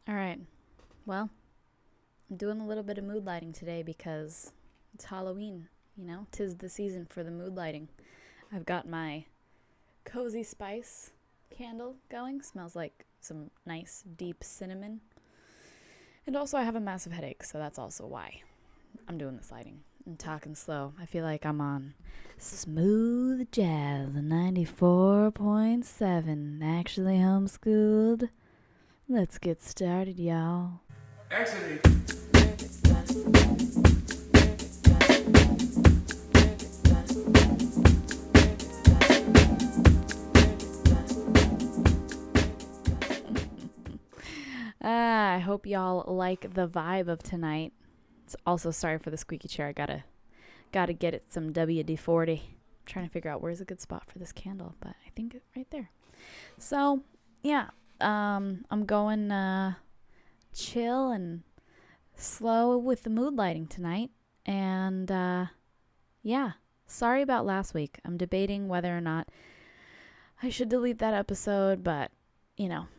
All right. Well, I'm doing a little bit of mood lighting today because it's Halloween. Tis the season for the mood lighting. I've got my cozy spice candle going. Smells like some nice deep cinnamon. And also, I have a massive headache, so that's also why I'm doing this lighting. I'm talking slow. I feel like I'm on smooth jazz 94.7. Actually homeschooled. Let's get started, y'all. Actually, I hope y'all like the vibe of tonight. It's also sorry for the squeaky chair. I gotta get it some WD-40. I'm trying to figure out where's a good spot for this candle, but I think right there. So yeah, I'm going chill and slow with the mood lighting tonight. And yeah, sorry about last week. I'm debating whether or not I should delete that episode, but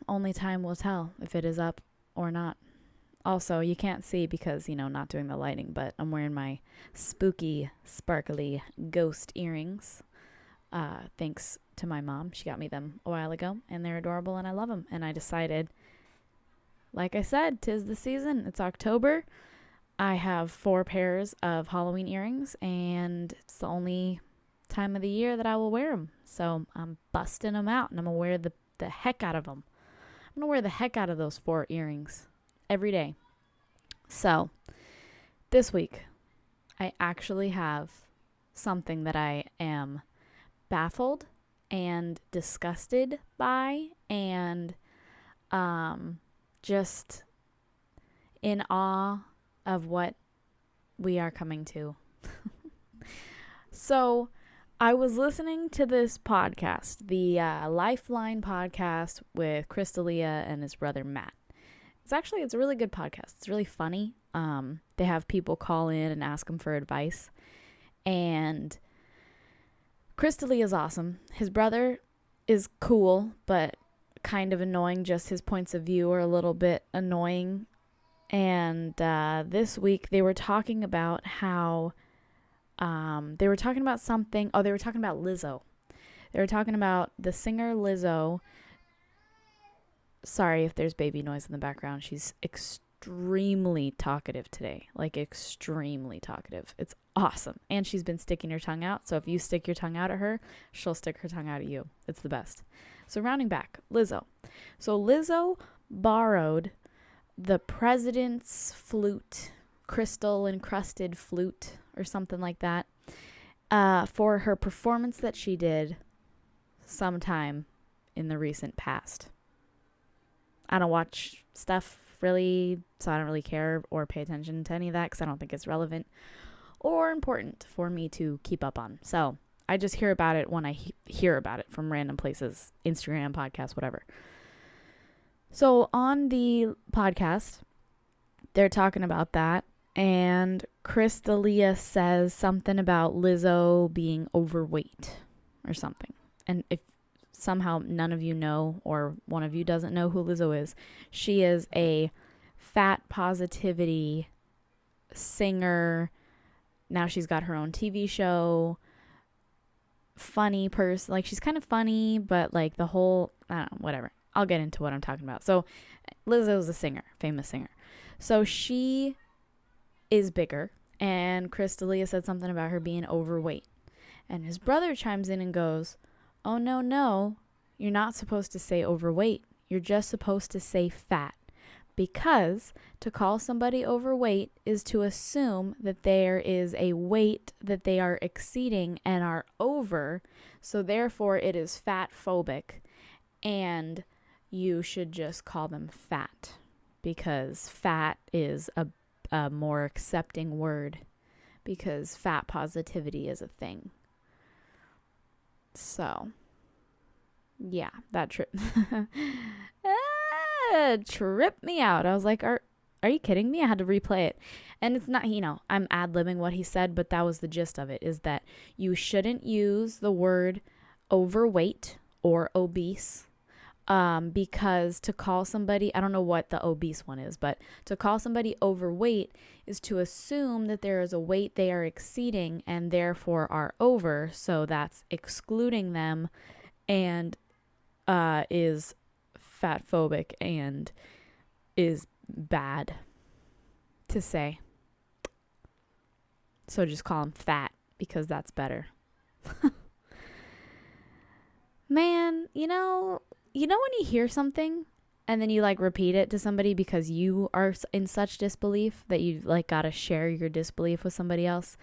only time will tell if it is up or not. Also, you can't see because, not doing the lighting, but I'm wearing my spooky, sparkly ghost earrings. Thanks to my mom. She got me them a while ago, and they're adorable, and I love them. And I decided, like I said, 'tis the season. It's October. I have 4 pairs of Halloween earrings, and it's the only time of the year that I will wear them. So I'm busting them out, and I'm going to wear the heck out of them. I'm going to wear the heck out of those 4 earrings every day. So this week, I actually have something that I am baffled and disgusted by and just in awe of what we are coming to. So I was listening to this podcast, the Lifeline podcast with Chris D'Elia and his brother Matt. It's a really good podcast. It's really funny. They have people call in and ask them for advice. And Chris D'Elia is awesome. His brother is cool, but kind of annoying. Just his points of view are a little bit annoying. And this week they were talking about how they were talking about something. Oh, they were talking about Lizzo. They were talking about the singer Lizzo. Sorry if there's baby noise in the background. She's extremely talkative today. Like, extremely talkative. It's awesome. And she's been sticking her tongue out. So if you stick your tongue out at her, she'll stick her tongue out at you. It's the best. So rounding back, Lizzo. So Lizzo borrowed the president's flute, crystal encrusted flute or something like that, for her performance that she did sometime in the recent past. I don't watch stuff really, so I don't really care or pay attention to any of that because I don't think it's relevant or important for me to keep up on. So I just hear about it when I hear about it from random places, Instagram, podcast, whatever. So on the podcast, they're talking about that, and Chris D'Elia says something about Lizzo being overweight or something. And if somehow none of you know, or one of you doesn't know who Lizzo is, she is a fat positivity singer. Now she's got her own TV show. Funny person. Like, she's kind of funny, but like the whole, I don't know, whatever. I'll get into what I'm talking about. So Lizzo's a singer, famous singer. So she is bigger, and Chris D'Elia said something about her being overweight. And his brother chimes in and goes, "Oh, no, you're not supposed to say overweight. You're just supposed to say fat. Because to call somebody overweight is to assume that there is a weight that they are exceeding and are over. So therefore it is fat phobic. And you should just call them fat. Because fat is a more accepting word. Because fat positivity is a thing." So yeah, that tripped me out. I was like, are you kidding me? I had to replay it. And it's not, I'm ad-libbing what he said, but that was the gist of it, is that you shouldn't use the word overweight or obese Because to call somebody, I don't know what the obese one is, but to call somebody overweight is to assume that there is a weight they are exceeding and therefore are over. So that's excluding them and is fat phobic and is bad to say. So just call them fat because that's better. Man, you know when you hear something and then you like repeat it to somebody because you are in such disbelief that you like got to share your disbelief with somebody else.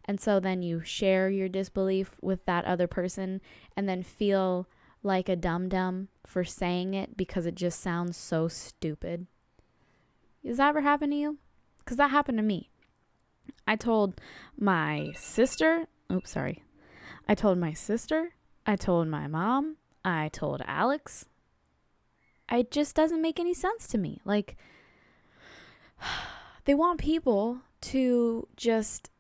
And so then you share your disbelief with that other person and then feel like a dum-dum for saying it because it just sounds so stupid. Does that ever happen to you? Because that happened to me. I told my sister, I told my mom, I told Alex. It just doesn't make any sense to me. Like, they want people to just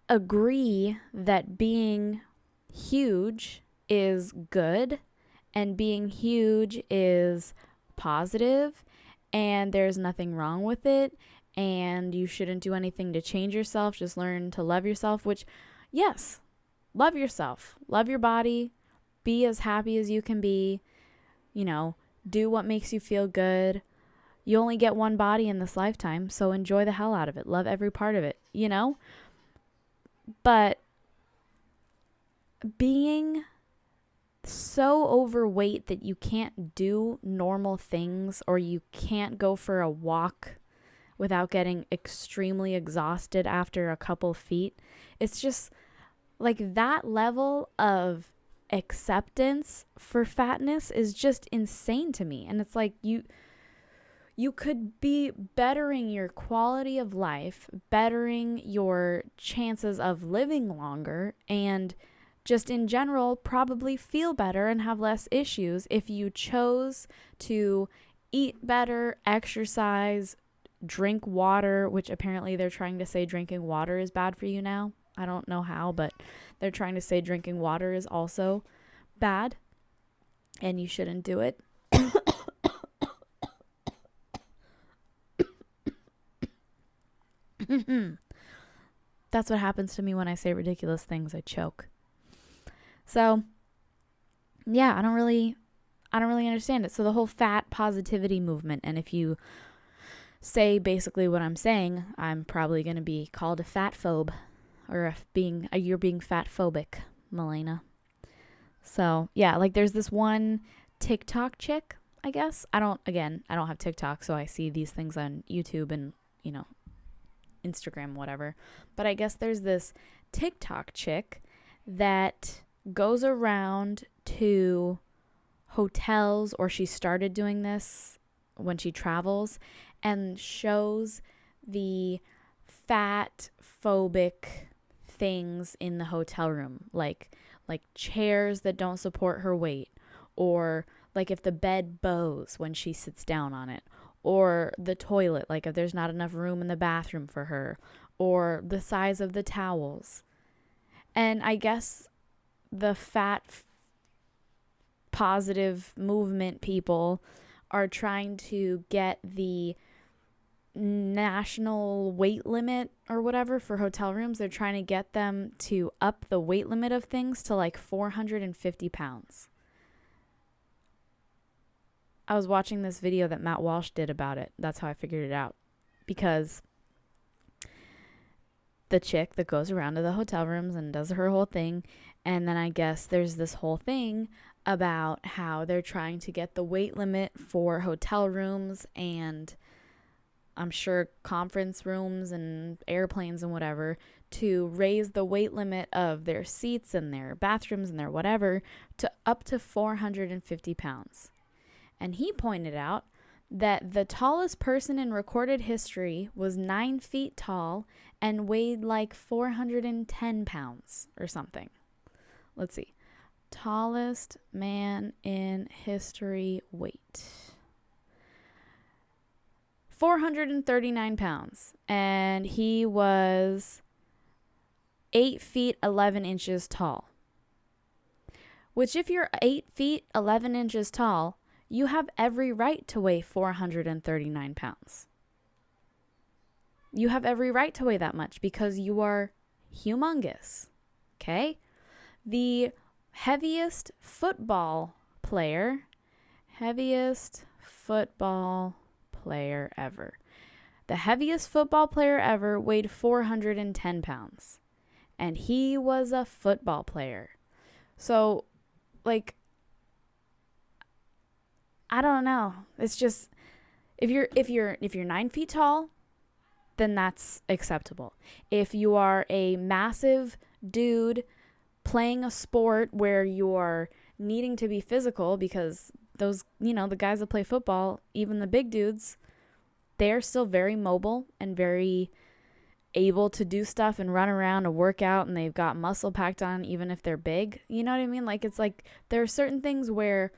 agree that being huge is good and being huge is positive and there's nothing wrong with it and you shouldn't do anything to change yourself. Just learn to love yourself, which, yes, love yourself. Love your body. Be as happy as you can be. Do what makes you feel good. You only get one body in this lifetime, so enjoy the hell out of it. Love every part of it, But being so overweight that you can't do normal things or you can't go for a walk without getting extremely exhausted after a couple feet, it's just like that level of acceptance for fatness is just insane to me. And it's like you could be bettering your quality of life, bettering your chances of living longer, and just in general probably feel better and have less issues if you chose to eat better, exercise, drink water, which apparently they're trying to say drinking water is bad for you now. I don't know how, but they're trying to say drinking water is also bad and you shouldn't do it. That's what happens to me when I say ridiculous things. I choke. So, yeah, I don't really understand it. So the whole fat positivity movement, and if you say basically what I'm saying, I'm probably going to be called a fat phobe, or you're being fat phobic, Melena. So, yeah, like there's this one TikTok chick, I guess. I don't have TikTok, so I see these things on YouTube and, Instagram, whatever. But I guess there's this TikTok chick that goes around to hotels, or she started doing this when she travels, and shows the fat phobic things in the hotel room, like chairs that don't support her weight, or like if the bed bows when she sits down on it, or the toilet, like if there's not enough room in the bathroom for her, or the size of the towels. And I guess the fat positive movement people are trying to get the national weight limit or whatever for hotel rooms. They're trying to get them to up the weight limit of things to like 450 pounds. I was watching this video that Matt Walsh did about it. That's how I figured it out. Because the chick that goes around to the hotel rooms and does her whole thing, and then I guess there's this whole thing about how they're trying to get the weight limit for hotel rooms and I'm sure conference rooms and airplanes and whatever to raise the weight limit of their seats and their bathrooms and their whatever to up to 450 pounds. And he pointed out that the tallest person in recorded history was 9 feet tall and weighed like 410 pounds or something. Let's see. Tallest man in history weight. 439 pounds. And he was 8 feet 11 inches tall. which if you're 8 feet, 11 inches tall, you have every right to weigh 439 pounds. You have every right to weigh that much because you are humongous. Okay? The heaviest football player ever. The heaviest football player ever weighed 410 pounds. And he was a football player. So, like, I don't know. It's just, if you're 9 feet tall, then that's acceptable. If you are a massive dude playing a sport where you're needing to be physical, because those, the guys that play football, even the big dudes, they're still very mobile and very able to do stuff and run around and work out, and they've got muscle packed on even if they're big. You know what I mean? Like, it's like there are certain things where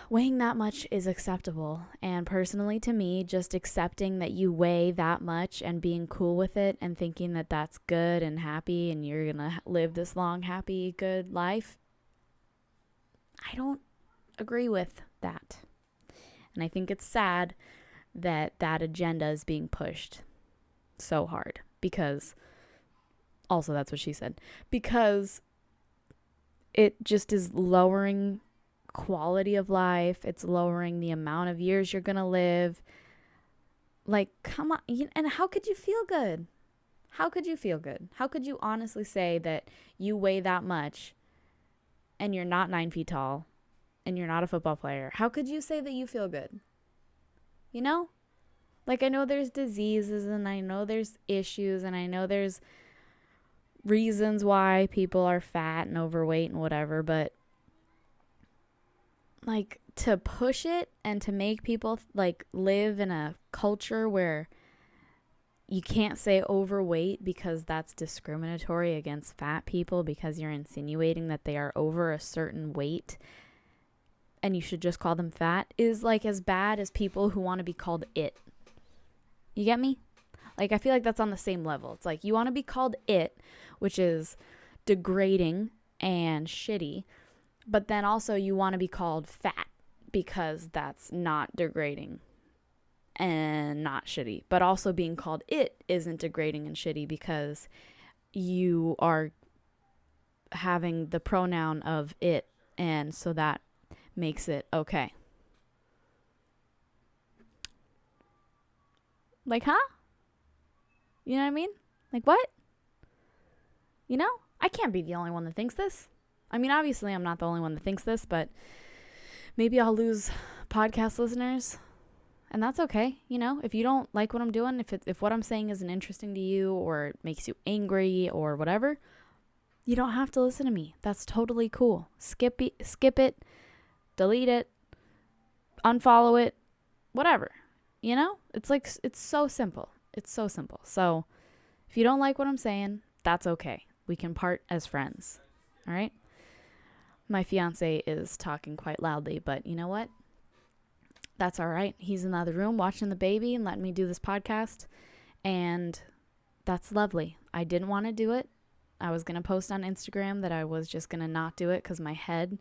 weighing that much is acceptable. And personally, to me, just accepting that you weigh that much and being cool with it and thinking that that's good and happy and you're gonna live this long, happy, good life, I don't agree with that. And I think it's sad that that agenda is being pushed so hard, because also, that's what she said, because it just is lowering quality of life. It's lowering the amount of years you're gonna live. Like, come on. And how could you feel good? How could you feel good? How could you honestly say that you weigh that much and you're not 9 feet tall and you're not a football player? How could you say that you feel good? Like, I know there's diseases and I know there's issues and I know there's reasons why people are fat and overweight and whatever, but like, to push it and to make people like live in a culture where you can't say overweight because that's discriminatory against fat people, because you're insinuating that they are over a certain weight and you should just call them fat, is like as bad as people who want to be called it. You get me? Like, I feel like that's on the same level. It's like, you want to be called it, which is degrading and shitty, but then also you want to be called fat because that's not degrading and not shitty. But also being called it isn't degrading and shitty because you are having the pronoun of it, and so that makes it okay. Like, huh? You know what I mean? Like, what? I can't be the only one that thinks this. I mean, obviously, I'm not the only one that thinks this, but maybe I'll lose podcast listeners, and that's okay. If you don't like what I'm doing, if what I'm saying isn't interesting to you or it makes you angry or whatever, you don't have to listen to me. That's totally cool. Skip it, delete it, unfollow it, whatever. It's like, it's so simple. It's so simple. So if you don't like what I'm saying, that's okay. We can part as friends. All right? My fiance is talking quite loudly, but you know what? That's all right. He's in the other room watching the baby and letting me do this podcast, and that's lovely. I didn't want to do it. I was going to post on Instagram that I was just going to not do it because my head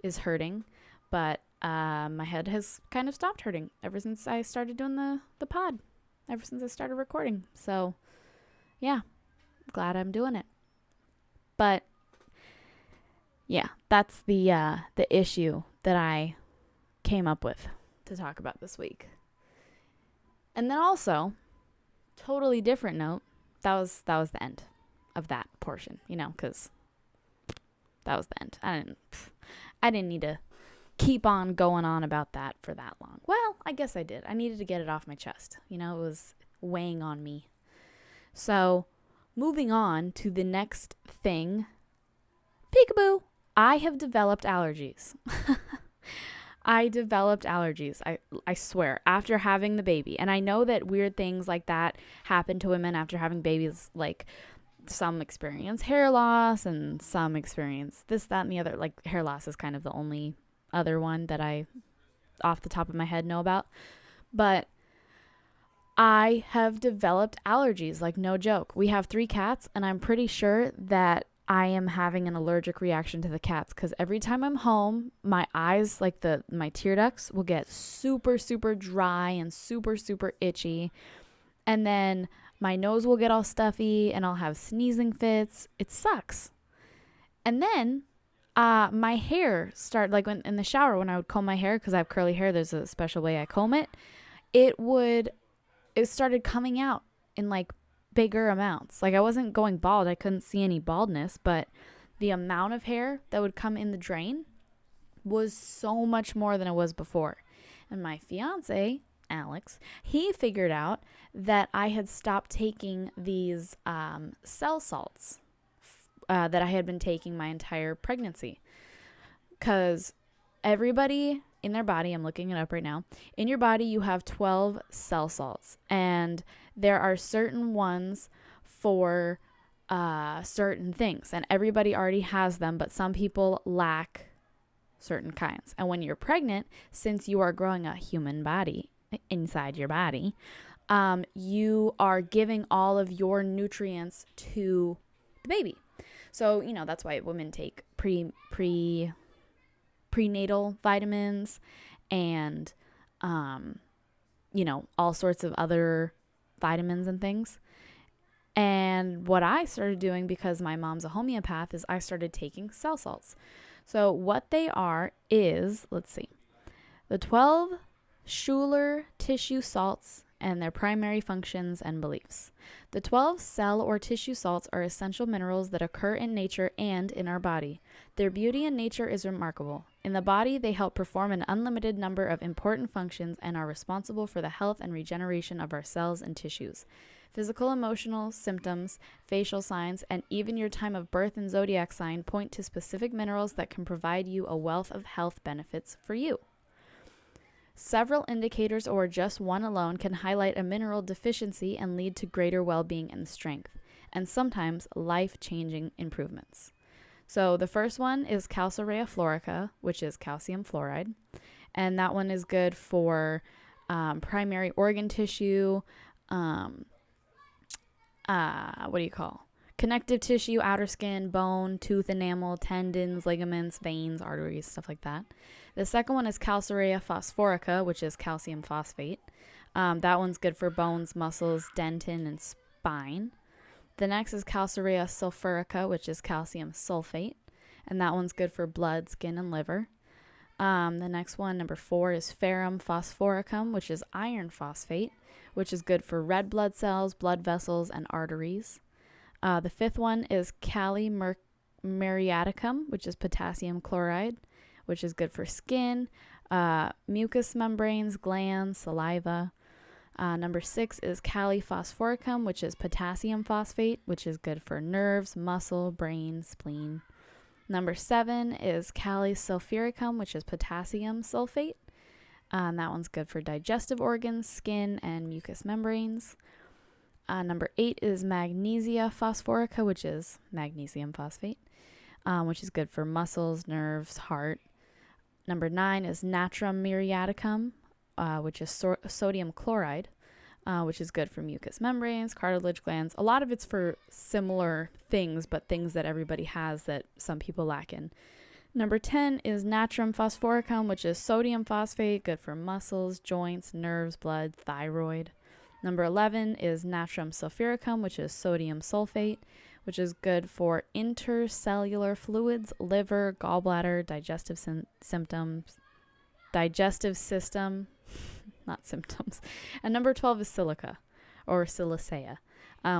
is hurting, but my head has kind of stopped hurting ever since I started doing the pod, ever since I started recording. So, yeah, glad I'm doing it. But yeah, that's the issue that I came up with to talk about this week. And then also, totally different note, that was the end of that portion, because that was the end. I didn't need to keep on going on about that for that long. Well, I guess I did. I needed to get it off my chest. It was weighing on me. So, moving on to the next thing. Peekaboo. I have developed allergies. I developed allergies. I swear, after having the baby. And I know that weird things like that happen to women after having babies. Like, some experience hair loss and some experience this, that, and the other. Like, hair loss is kind of the only other one that I, off the top of my head, know about. But I have developed allergies, like, no joke. We have 3 cats, and I'm pretty sure that I am having an allergic reaction to the cats because every time I'm home, my eyes, like my tear ducts, will get super, super dry and super, super itchy. And then my nose will get all stuffy and I'll have sneezing fits. It sucks. And then my hair started, like when in the shower, when I would comb my hair, because I have curly hair, there's a special way I comb it. It started coming out in like bigger amounts. Like I wasn't going bald. I couldn't see any baldness, but the amount of hair that would come in the drain was so much more than it was before. And my fiance, Alex, he figured out that I had stopped taking these cell salts that I had been taking my entire pregnancy. Because everybody in their body, I'm looking it up right now, in your body you have 12 cell salts, and there are certain ones for certain things, and everybody already has them, but some people lack certain kinds. And when you're pregnant, since you are growing a human body inside your body, you are giving all of your nutrients to the baby. So, that's why women take prenatal vitamins and, all sorts of other vitamins and things. And what I started doing, because my mom's a homeopath, is I started taking cell salts. So what they are is, let's see, the 12 Schuler tissue salts and their primary functions and beliefs. The 12 cell or tissue salts are essential minerals that occur in nature and in our body. Their beauty in nature is remarkable. In the body, they help perform an unlimited number of important functions and are responsible for the health and regeneration of our cells and tissues. Physical, emotional symptoms, facial signs, and even your time of birth and zodiac sign point to specific minerals that can provide you a wealth of health benefits for you. Several indicators or just one alone can highlight a mineral deficiency and lead to greater well-being and strength, and sometimes life-changing improvements. So the first one is Calcarea fluorica, which is calcium fluoride, and that one is good for primary organ tissue, connective tissue, outer skin, bone, tooth enamel, tendons, ligaments, veins, arteries, stuff like that. The second one is Calcarea phosphorica, which is calcium phosphate. That one's good for bones, muscles, dentin, and spine. The next is Calcarea sulfurica, which is calcium sulfate, and that one's good for blood, skin, and liver. The next one, number 4, is Ferrum phosphoricum, which is iron phosphate, which is good for red blood cells, blood vessels, and arteries. The fifth one is Kali muriaticum, which is potassium chloride, which is good for skin, mucous membranes, glands, saliva. Number 6 is Kali phosphoricum, which is potassium phosphate, which is good for nerves, muscle, brain, spleen. Number 7 is Kali sulfuricum, which is potassium sulfate. That one's good for digestive organs, skin, and mucous membranes. Number 8 is Magnesia phosphorica, which is magnesium phosphate, which is good for muscles, nerves, heart. Number 9 is Natrum muriaticum, which is sodium chloride, which is good for mucous membranes, cartilage, glands. A lot of it's for similar things, but things that everybody has that some people lack in. Number 10 is Natrum phosphoricum, which is sodium phosphate, good for muscles, joints, nerves, blood, thyroid. Number 11 is Natrum sulfuricum, which is sodium sulfate, which is good for intercellular fluids, liver, gallbladder, digestive system, not symptoms. And number 12 is silica, or silicea,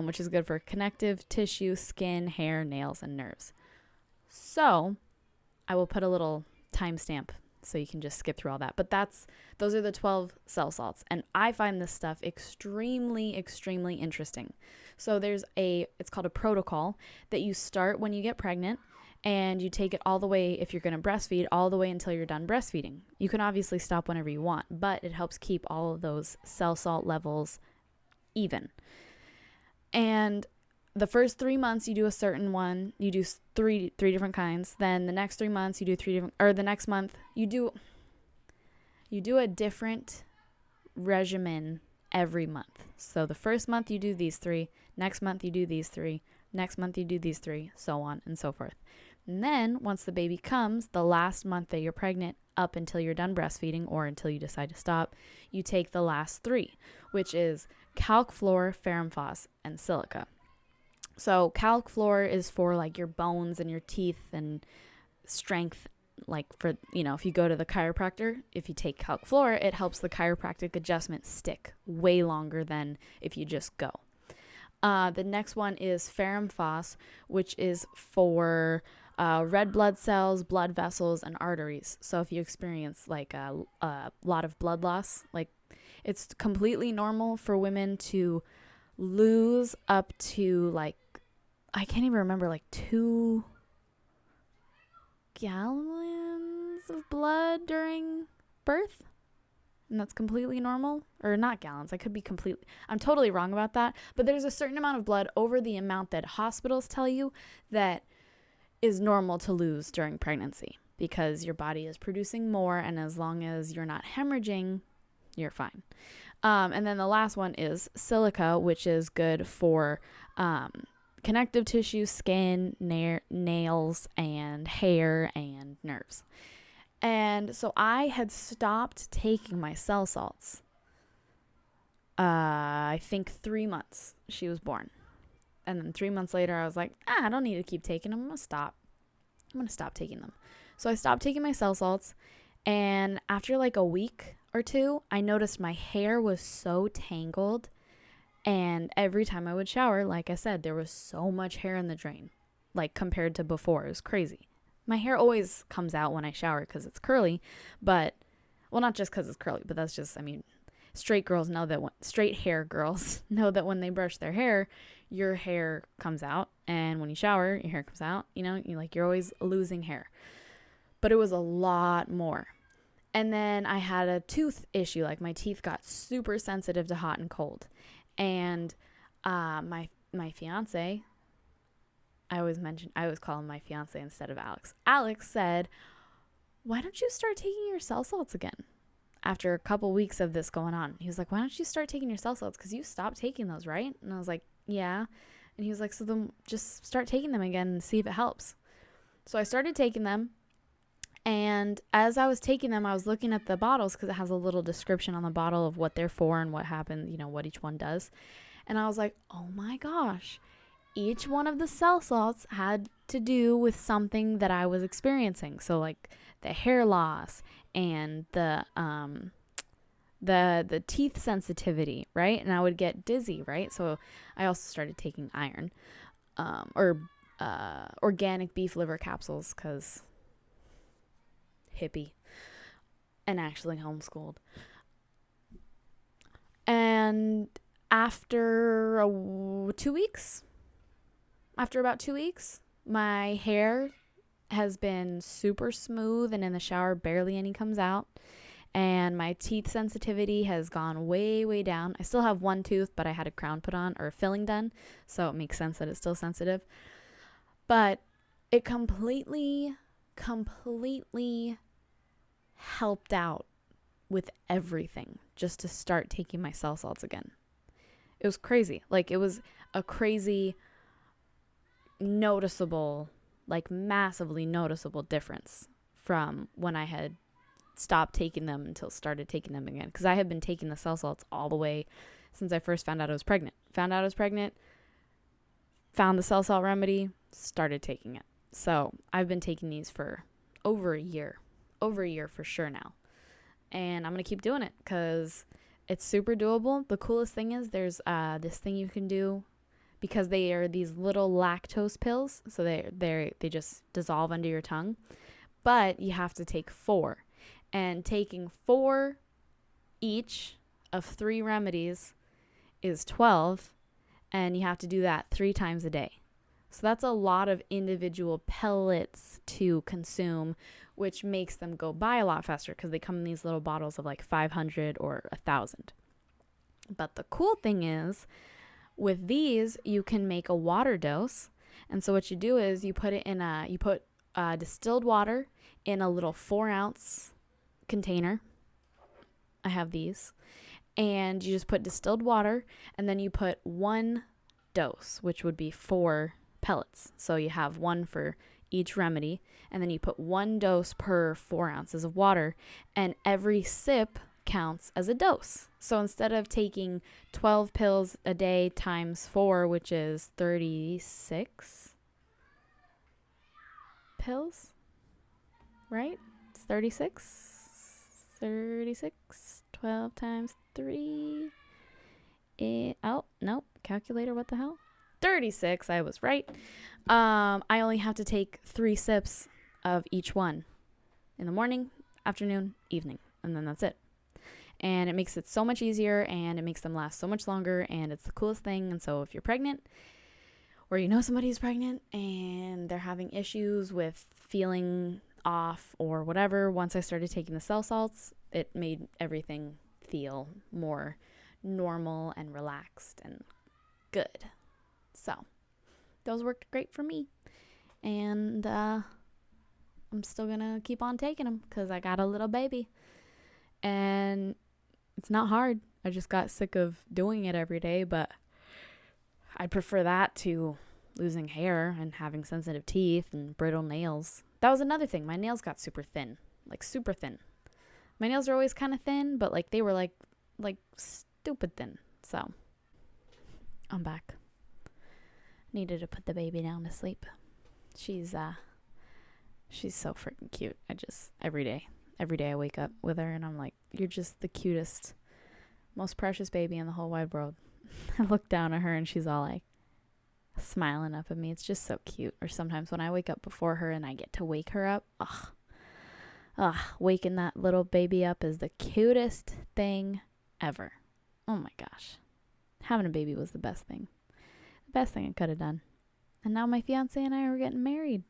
which is good for connective tissue, skin, hair, nails, and nerves. So I will put a little timestamp so you can just skip through all that. But those are the 12 cell salts. And I find this stuff extremely, extremely interesting. So it's called a protocol that you start when you get pregnant, and you take it all the way, if you're going to breastfeed, all the way until you're done breastfeeding. You can obviously stop whenever you want, but it helps keep all of those cell salt levels even. And the first 3 months you do a certain one, you do three different kinds. Then the next 3 months you do 3 different, or the next month you do a different regimen every month. So the first month you do these 3, next month you do these 3, Next month you do these 3, so on and so forth. And then once the baby comes, the last month that you're pregnant up until you're done breastfeeding or until you decide to stop, you take the last 3, which is calc floor, ferrum phos, and silica. So calc floor is for like your bones and your teeth and strength. Like for, if you go to the chiropractor, if you take calc floor, it helps the chiropractic adjustment stick way longer than if you just go. The next one is ferrum phos, which is for red blood cells, blood vessels, and arteries. So if you experience like a lot of blood loss, like it's completely normal for women to lose up to like, I can't even remember, like 2 gallons of blood during birth. And that's completely normal. Or not gallons. I'm totally wrong about that. But there's a certain amount of blood over the amount that hospitals tell you that is normal to lose during pregnancy, because your body is producing more, and as long as you're not hemorrhaging, you're fine. And then the last one is silica, which is good for connective tissue, skin, nails, and hair, and nerves. And so I had stopped taking my cell salts. I think 3 months she was born. And then 3 months later, I was like, I don't need to keep taking them. I'm going to stop taking them. So I stopped taking my cell salts. And after like a week or 2, I noticed my hair was so tangled. And every time I would shower, like I said, there was so much hair in the drain, like compared to before. It was crazy. My hair always comes out when I shower because it's curly, but, well, not just because it's curly, but that's just, straight hair girls know that when they brush their hair, your hair comes out, and when you shower, your hair comes out, you're always losing hair. But it was a lot more. And then I had a tooth issue, like my teeth got super sensitive to hot and cold. And my fiance, I always call him my fiance instead of Alex. Alex said, why don't you start taking your cell salts again? After a couple weeks of this going on, he was like, why don't you start taking your cell salts? Because you stopped taking those, right? And I was like, yeah. And he was like, so then just start taking them again and see if it helps. So I started taking them. And as I was taking them, I was looking at the bottles because it has a little description on the bottle of what they're for and what happens, what each one does. And I was like, oh my gosh, each one of the cell salts had to do with something that I was experiencing. So like the hair loss and the teeth sensitivity, right? And I would get dizzy, right? So I also started taking iron, or organic beef liver capsules because hippie and actually homeschooled. And after about 2 weeks, my hair has been super smooth, and in the shower barely any comes out, and my teeth sensitivity has gone way, way down. I still have one tooth, but I had a crown put on, or a filling done, so it makes sense that it's still sensitive. But it completely helped out with everything just to start taking my cell salts again. It was crazy. Like, it was a crazy, noticeable, like massively noticeable difference from when I had stopped taking them until started taking them again. Because I had been taking the cell salts all the way since I first found out I was pregnant. Found the cell salt remedy, started taking it. So I've been taking these for over a year for sure now. And I'm going to keep doing it because it's super doable. The coolest thing is there's this thing you can do, because they are these little lactose pills. So they just dissolve under your tongue. But you have to take 4. And taking 4 each of 3 remedies is 12. And you have to do that 3 times a day. So that's a lot of individual pellets to consume, which makes them go by a lot faster because they come in these little bottles of like 500 or 1,000. But the cool thing is, with these, you can make a water dose. And so what you do is you put distilled water in a little 4-ounce container. I have these. And you just put distilled water, and then you put 1 dose, which would be 4 pellets. So you have one for each remedy, and then you put 1 dose per 4 ounces of water, and every sip counts as a dose. So instead of taking 12 pills a day times 4, which is 36 pills, right? It's 36, 12 times 3. Oh, nope. Calculator, what the hell? 36, I was right. I only have to take 3 sips of each one in the morning, afternoon, evening, and then that's it. And it makes it so much easier, and it makes them last so much longer, and it's the coolest thing. And so if you're pregnant, or you know somebody who's pregnant and they're having issues with feeling off or whatever, once I started taking the cell salts, it made everything feel more normal and relaxed and good. So those worked great for me, and I'm still gonna keep on taking them because I got a little baby, and it's not hard. I just got sick of doing it every day, but I prefer that to losing hair and having sensitive teeth and brittle nails. That was another thing. My nails got super thin, like super thin. My nails are always kind of thin, but like they were like stupid thin. So I'm back. Needed to put the baby down to sleep. She's so freaking cute. Every day I wake up with her and I'm like, you're just the cutest, most precious baby in the whole wide world. I look down at her and she's all like smiling up at me. It's just so cute. Or sometimes when I wake up before her and I get to wake her up, waking that little baby up is the cutest thing ever. Oh my gosh. Having a baby was the best thing. The best thing I could have done. And now my fiance and I are getting married.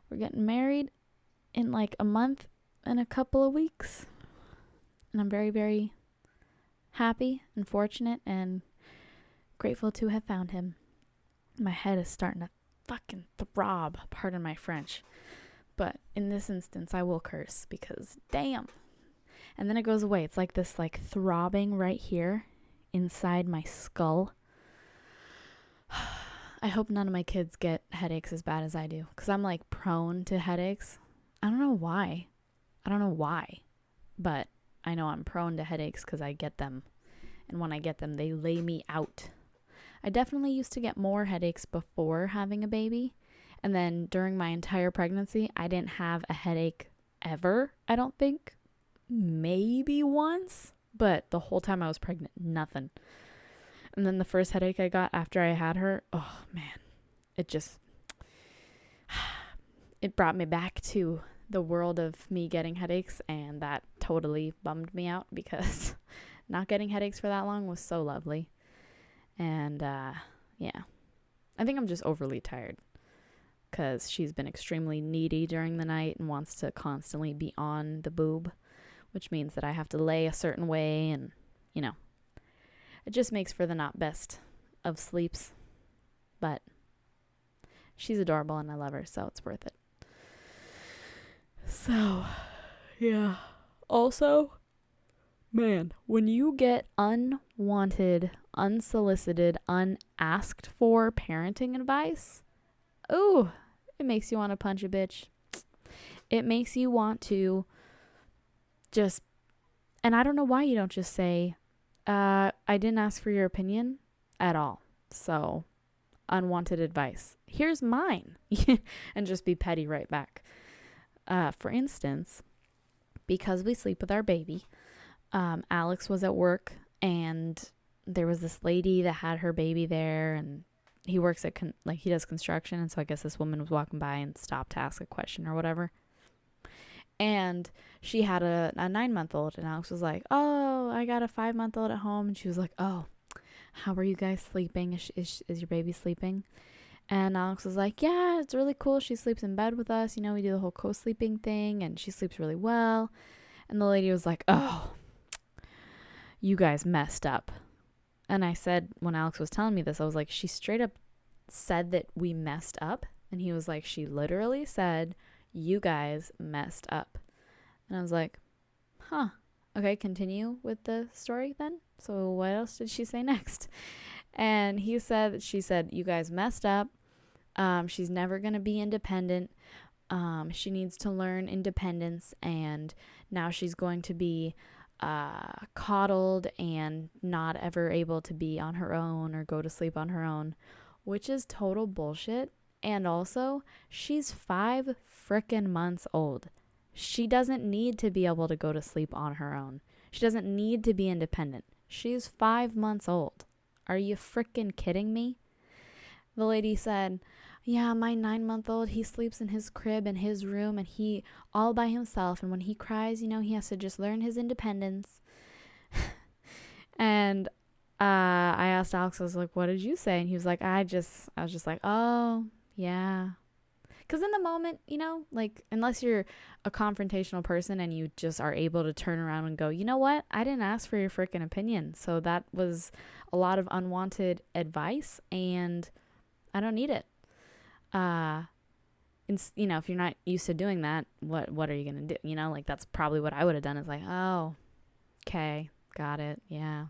We're getting married in like a month and a couple of weeks. And I'm very, very happy and fortunate and grateful to have found him. My head is starting to fucking throb, pardon my French. But in this instance, I will curse because damn. And then it goes away. It's like this like throbbing right here inside my skull. I hope none of my kids get headaches as bad as I do, because I'm like prone to headaches. I don't know why, but I know I'm prone to headaches because I get them. And when I get them, they lay me out. I definitely used to get more headaches before having a baby. And then during my entire pregnancy, I didn't have a headache ever, I don't think. Maybe once, but the whole time I was pregnant, nothing. And then the first headache I got after I had her, oh man, it brought me back to the world of me getting headaches, and that totally bummed me out because not getting headaches for that long was so lovely. And yeah, I think I'm just overly tired because she's been extremely needy during the night and wants to constantly be on the boob, which means that I have to lay a certain way, and you know, it just makes for the not best of sleeps. But she's adorable and I love her, so it's worth it. So, yeah. Also, man, when you get unwanted, unsolicited, unasked for parenting advice, it makes you want to punch a bitch. It makes you want to just, and I don't know why you don't just say, I didn't ask for your opinion at all. So, unwanted advice. Here's mine. And just be petty right back. For instance, because we sleep with our baby, Alex was at work and there was this lady that had her baby there, and he works at, he does construction. And so I guess this woman was walking by and stopped to ask a question or whatever. And she had a 9-month-old, and Alex was like, oh, I got a 5-month-old at home. And she was like, oh, how are you guys sleeping? Is your baby sleeping? And Alex was like, yeah, it's really cool. She sleeps in bed with us. You know, we do the whole co-sleeping thing, and she sleeps really well. And the lady was like, oh, you guys messed up. And I said, when Alex was telling me this, I was like, she straight up said that we messed up. And he was like, she literally said, you guys messed up. And I was like, huh, okay, continue with the story then. So what else did she say next? And she said, you guys messed up. She's never going to be independent. She needs to learn independence, and now she's going to be coddled and not ever able to be on her own or go to sleep on her own, which is total bullshit. And also, she's 5 frickin' months old. She doesn't need to be able to go to sleep on her own. She doesn't need to be independent. She's 5 months old. Are you frickin' kidding me? The lady said, yeah, my 9-month-old, he sleeps in his crib in his room and he all by himself. And when he cries, he has to just learn his independence. And I asked Alex, I was like, what did you say? And he was like, I was just like, oh, yeah. Because in the moment, like, unless you're a confrontational person and you just are able to turn around and go, you know what? I didn't ask for your freaking opinion. So that was a lot of unwanted advice and I don't need it. If you're not used to doing that, what are you going to do? Like, that's probably what I would have done is like, oh, okay, got it. Yeah.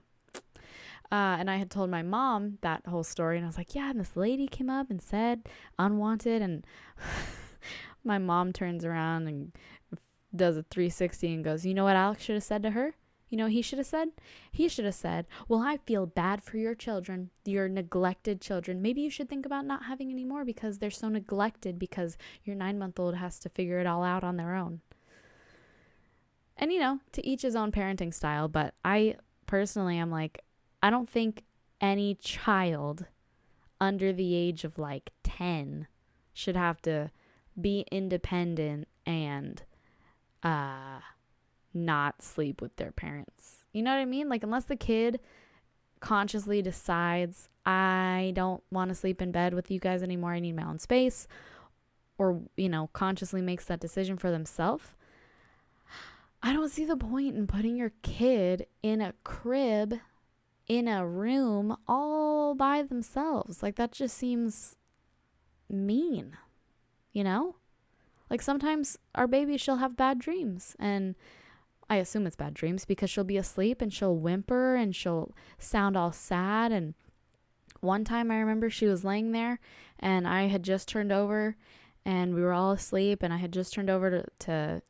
And I had told my mom that whole story and I was like, yeah, and this lady came up and said unwanted. And my mom turns around and does a 360 and goes, you know what Alex should have said to her? You know what he should have said? He should have said, well, I feel bad for your children, your neglected children. Maybe you should think about not having any more because they're so neglected because your 9-month-old has to figure it all out on their own. And, to each his own parenting style. But I personally am like, I don't think any child under the age of like 10 should have to be independent and not sleep with their parents. You know what I mean? Like, unless the kid consciously decides, I don't want to sleep in bed with you guys anymore, I need my own space, or, consciously makes that decision for themselves, I don't see the point in putting your kid in a crib, in a room, all by themselves. Like, that just seems mean, Like, sometimes our baby, she'll have bad dreams, and I assume it's bad dreams because she'll be asleep and she'll whimper and she'll sound all sad. And one time I remember she was laying there and I had just turned over and we were all asleep and I had just turned over to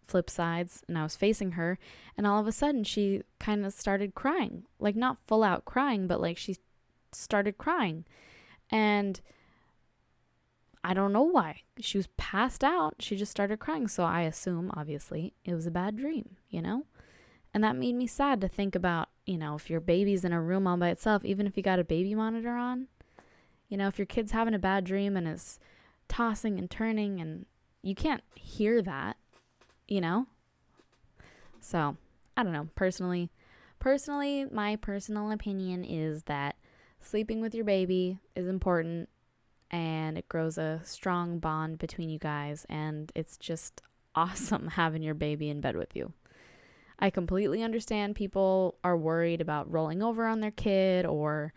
flip sides and I was facing her, and all of a sudden she kind of started crying, like not full out crying, but like she started crying. And I don't know why. She was passed out. She just started crying. So I assume, obviously, it was a bad dream, And that made me sad to think about, if your baby's in a room all by itself, even if you got a baby monitor on, if your kid's having a bad dream and is tossing and turning and you can't hear that, So, I don't know. Personally, my personal opinion is that sleeping with your baby is important. And it grows a strong bond between you guys. And it's just awesome having your baby in bed with you. I completely understand people are worried about rolling over on their kid or,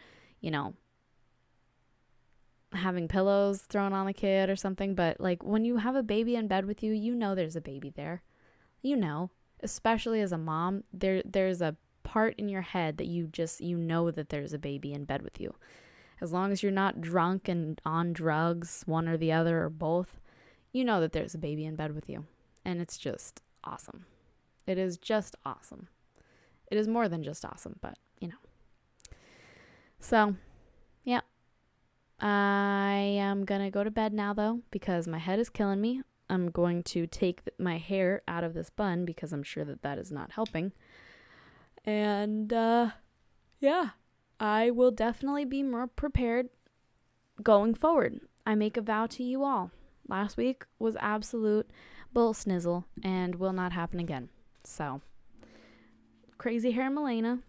having pillows thrown on the kid or something. But like when you have a baby in bed with you, there's a baby there. Especially as a mom, there's a part in your head that that there's a baby in bed with you. As long as you're not drunk and on drugs, one or the other or both, that there's a baby in bed with you. And it's just awesome. It is just awesome. It is more than just awesome, but, So, yeah. I am going to go to bed now, though, because my head is killing me. I'm going to take my hair out of this bun because I'm sure that is not helping. And, yeah. I will definitely be more prepared going forward. I make a vow to you all. Last week was absolute bull snizzle and will not happen again. So, crazy hair Milena.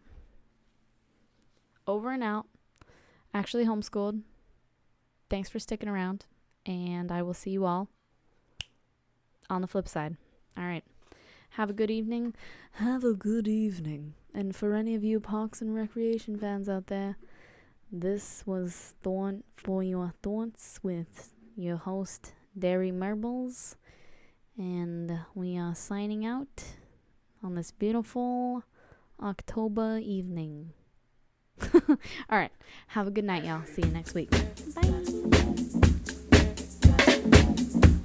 Over and out. Actually homeschooled. Thanks for sticking around. And I will see you all on the flip side. All right. Have a good evening. Have a good evening. And for any of you Parks and Recreation fans out there, this was Thorn for Your Thoughts with your host, Derry Marbles. And we are signing out on this beautiful October evening. All right. Have a good night, y'all. See you next week. Bye. Bye.